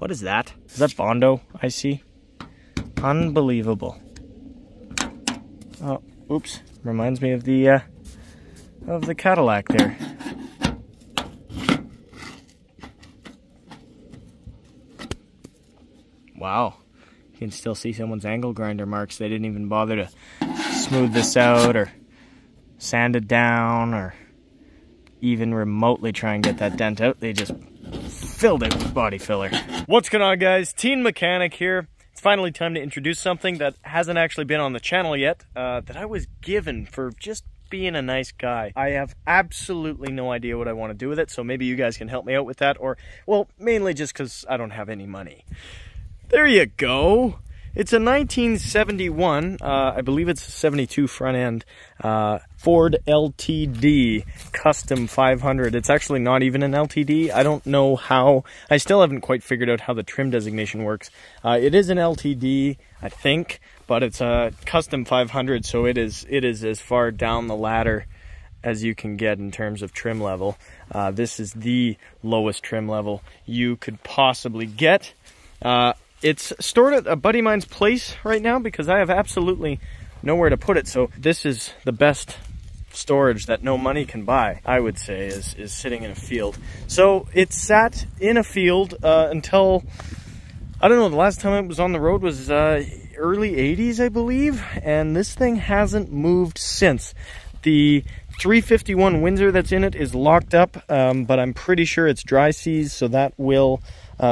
What is that? Is that Bondo I see? Unbelievable. Oh, oops. Reminds me of the Cadillac there. Wow. You can still see someone's angle grinder marks. They didn't even bother to smooth this out or sand it down or even remotely try and get that dent out. They just filled it with body filler. What's going on, guys? Teen Mechanic here. It's finally time to introduce something that hasn't actually been on the channel yet, that I was given for just being a nice guy. I have absolutely no idea what I want to do with it, so maybe you guys can help me out with that, or, well, mainly just because I don't have any money. There you go. It's a 1971, I believe it's a 72 front end, Ford LTD Custom 500. It's actually not even an LTD. I don't know how, I still haven't quite figured out how the trim designation works. It is an LTD, I think, but it's a Custom 500, so it is as far down the ladder as you can get in terms of trim level. This is the lowest trim level you could possibly get. It's stored at a buddy of mine's place right now because I have absolutely nowhere to put it. So this is the best storage that no money can buy, I would say, is sitting in a field. So it sat in a field until, I don't know, the last time it was on the road was early 80s, I believe. And this thing hasn't moved since. The 351 Windsor that's in it is locked up, but I'm pretty sure it's dry seas, so that will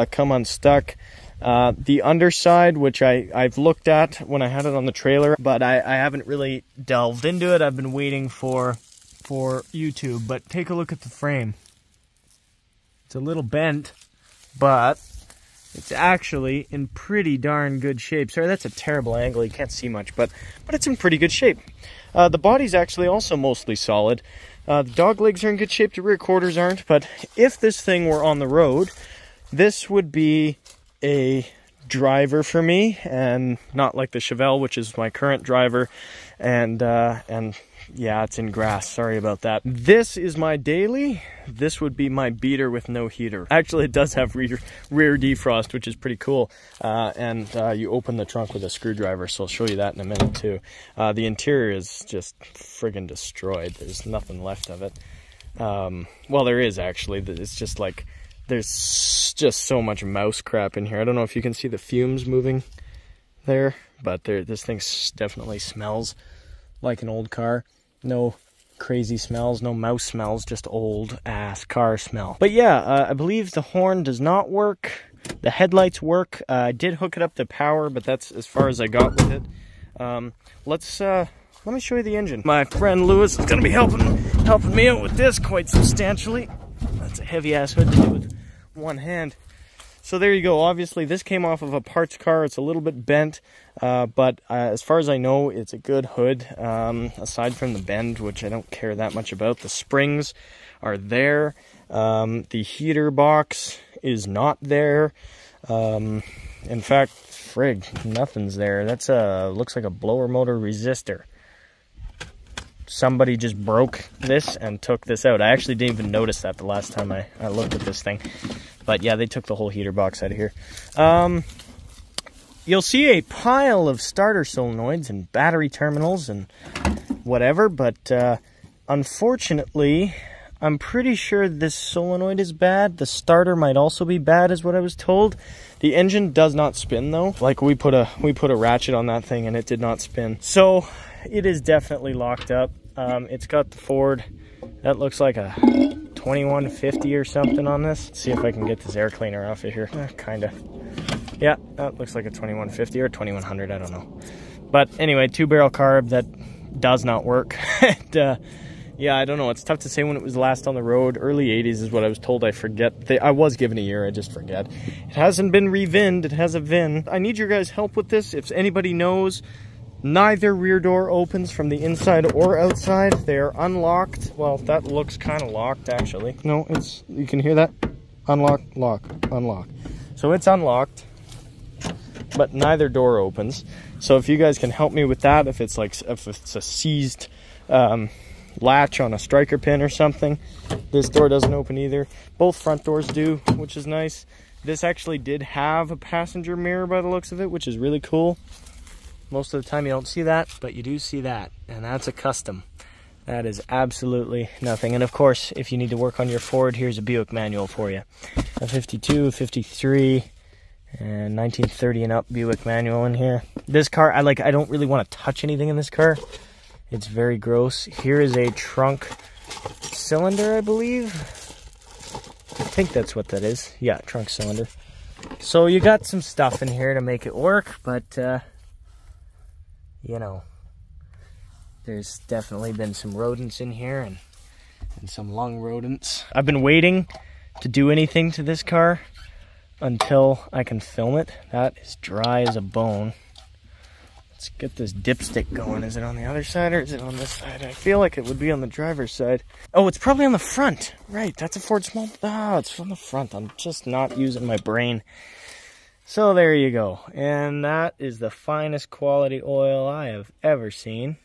come unstuck. The underside, which I've looked at when I had it on the trailer, but I haven't really delved into it. I've been waiting for YouTube, but take a look at the frame. It's a little bent, but it's actually in pretty darn good shape. Sorry, that's a terrible angle. You can't see much, but it's in pretty good shape. The body's actually also mostly solid. The dog legs are in good shape. The rear quarters aren't, but if this thing were on the road, this would be a driver for me, and not like the Chevelle, which is my current driver, and yeah, it's in grass. Sorry about that. This is my daily. This would be my beater with no heater. Actually, it does have rear defrost, which is pretty cool, and you open the trunk with a screwdriver, so I'll show you that in a minute too. The interior is just friggin' destroyed. There's nothing left of it. Well, there is actually. It's just like there's just so much mouse crap in here. I don't know if you can see the fumes moving there, but this thing definitely smells like an old car. No crazy smells, no mouse smells, just old ass car smell. But yeah, I believe the horn does not work. The headlights work. I did hook it up to power, but that's as far as I got with it. Let me show you the engine. My friend Lewis is gonna be helping me out with this quite substantially. That's a heavy ass hood to do with one hand. So there you go. Obviously this came off of a parts car. It's a little bit bent, but as far as I know, it's a good hood, aside from the bend, which I don't care that much about. The springs are there. The heater box is not there. In fact, frig, nothing's there. That's looks like a blower motor resistor. Somebody just broke this and took this out. I actually didn't even notice that the last time I looked at this thing. But yeah, they took the whole heater box out of here. You'll see a pile of starter solenoids and battery terminals and whatever, but unfortunately, I'm pretty sure this solenoid is bad. The starter might also be bad, is what I was told. The engine does not spin though. Like we put a ratchet on that thing and it did not spin. So it is definitely locked up. It's got the Ford, that looks like a 2150 or something on this. Let's see if I can get this air cleaner off of here. Kinda. Yeah, that looks like a 2150 or 2100, I don't know. But anyway, 2-barrel carb that does not work. And, yeah, I don't know. It's tough to say when it was last on the road. Early 80s is what I was told. I forget. I was given a year. I just forget. It hasn't been re-VIN'd. It has a VIN. I need your guys' help with this. If anybody knows, neither rear door opens from the inside or outside. They're unlocked. Well, that looks kind of locked, actually. No, it's, you can hear that? Unlock, lock, unlock. So it's unlocked, but neither door opens. So if you guys can help me with that, if it's a seized latch on a striker pin or something. This door doesn't open either. Both front doors do, which is nice. This actually did have a passenger mirror by the looks of it, which is really cool. Most of the time you don't see that, but you do see that, and that's a custom. That is absolutely nothing. And of course, if you need to work on your Ford, here's a Buick manual for you. A 52, 53, and 1930 and up Buick manual in here. This car, I don't really want to touch anything in this car. It's very gross. Here is a trunk cylinder, I believe. I think that's what that is. Yeah, trunk cylinder. So you got some stuff in here to make it work, but you know, there's definitely been some rodents in here and some lung rodents. I've been waiting to do anything to this car until I can film it. That is dry as a bone. Let's get this dipstick going. Is it on the other side or is it on this side? I feel like it would be on the driver's side. Oh, it's probably on the front. Right, that's a Ford small. Oh, it's from the front. I'm just not using my brain. So there you go. And that is the finest quality oil I have ever seen.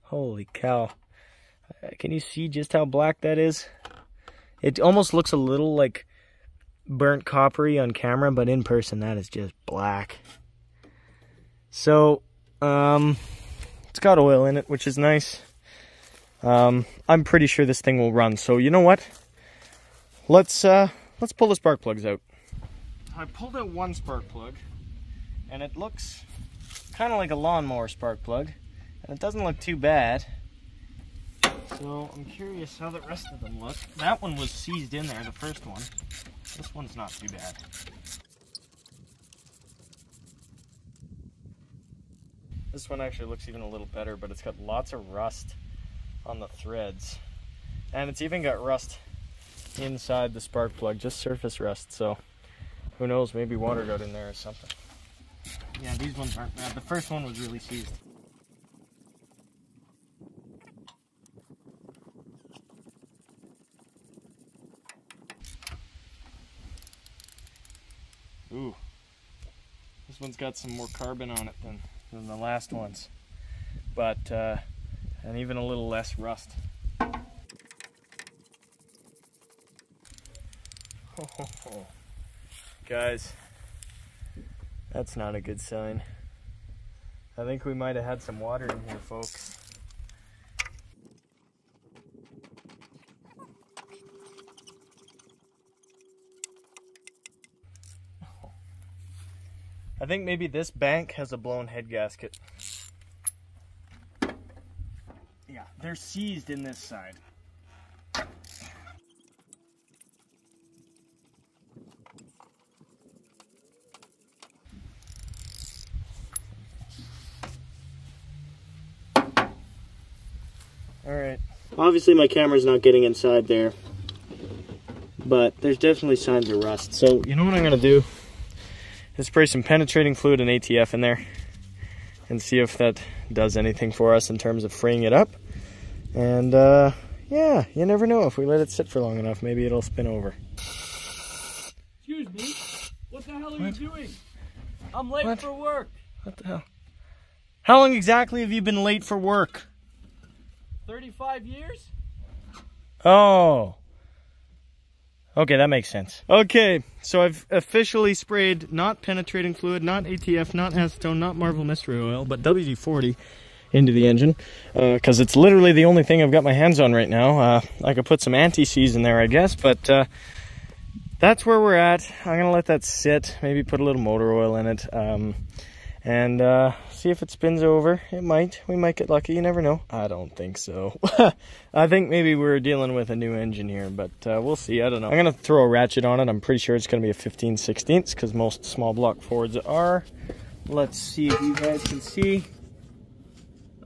Holy cow. Can you see just how black that is? It almost looks a little like burnt coppery on camera, but in person that is just black. So, it's got oil in it, which is nice. I'm pretty sure this thing will run. So you know what? Let's pull the spark plugs out. I pulled out one spark plug, and it looks kind of like a lawnmower spark plug, and it doesn't look too bad. So I'm curious how the rest of them look. That one was seized in there, the first one. This one's not too bad. This one actually looks even a little better, but it's got lots of rust on the threads. And it's even got rust inside the spark plug, just surface rust, so who knows, maybe water got in there or something. Yeah, these ones aren't bad. The first one was really seized. Ooh, this one's got some more carbon on it than the last ones, but and even a little less rust. Oh, guys, that's not a good sign. I think we might have had some water in here, folks. I think maybe this bank has a blown head gasket. Yeah, they're seized in this side. Alright. Obviously my camera's not getting inside there, but there's definitely signs of rust. So you know what I'm going to do? Let's spray some penetrating fluid and ATF in there and see if that does anything for us in terms of freeing it up. And yeah, you never know. If we let it sit for long enough, maybe it'll spin over. Excuse me, what the hell are you doing? I'm late for work. What the hell? How long exactly have you been late for work? 35 years? Oh. Okay, that makes sense. Okay, so I've officially sprayed not penetrating fluid, not ATF, not acetone, not Marvel mystery oil, but WD-40 into the engine, because it's literally the only thing I've got my hands on right now. I could put some anti-seize in there, I guess, but that's where we're at. I'm going to let that sit, maybe put a little motor oil in it, and see if it spins over. It might. We might get lucky. You never know. I don't think so. I think maybe we're dealing with a new engine here, but we'll see. I don't know. I'm going to throw a ratchet on it. I'm pretty sure it's going to be a 15/16 because most small block Fords are. Let's see if you guys can see.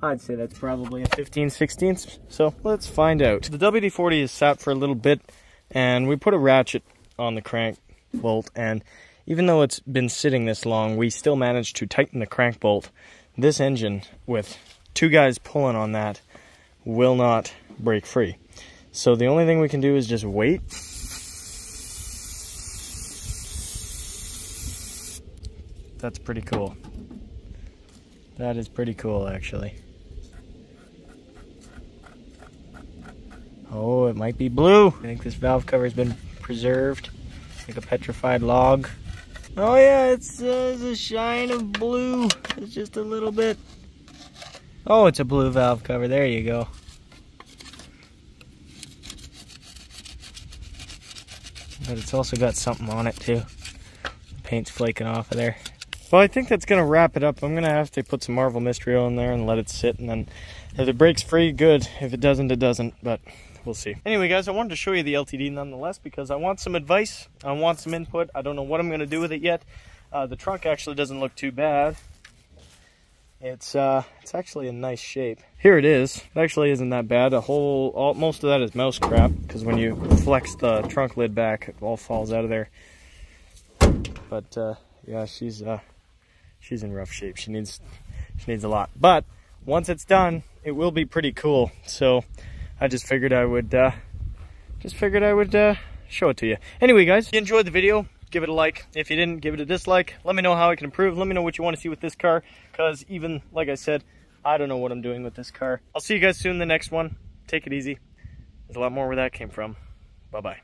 I'd say that's probably a 15/16. So let's find out. The WD-40 is sat for a little bit, and we put a ratchet on the crank bolt, and even though it's been sitting this long, we still managed to tighten the crank bolt. This engine, with two guys pulling on that, will not break free. So the only thing we can do is just wait. That's pretty cool. That is pretty cool, actually. Oh, it might be blue. I think this valve cover has been preserved. Like a petrified log. Oh yeah, it's a shine of blue. It's just a little bit. Oh, it's a blue valve cover. There you go. But it's also got something on it too. The paint's flaking off of there. Well, I think that's gonna wrap it up. I'm gonna have to put some Marvel Mystery Oil in there and let it sit, and then if it breaks free, good. If it doesn't, it doesn't, but we'll see. Anyway, guys, I wanted to show you the LTD nonetheless because I want some advice. I want some input. I don't know what I'm gonna do with it yet. The trunk actually doesn't look too bad. It's actually in nice shape. Here it is. It actually isn't that bad. Most of that is mouse crap because when you flex the trunk lid back, it all falls out of there. But yeah, she's in rough shape. She needs a lot. But once it's done, it will be pretty cool. So I just figured I would show it to you. Anyway, guys, if you enjoyed the video, give it a like. If you didn't, give it a dislike. Let me know how I can improve. Let me know what you want to see with this car, because even, like I said, I don't know what I'm doing with this car. I'll see you guys soon in the next one. Take it easy. There's a lot more where that came from. Bye-bye.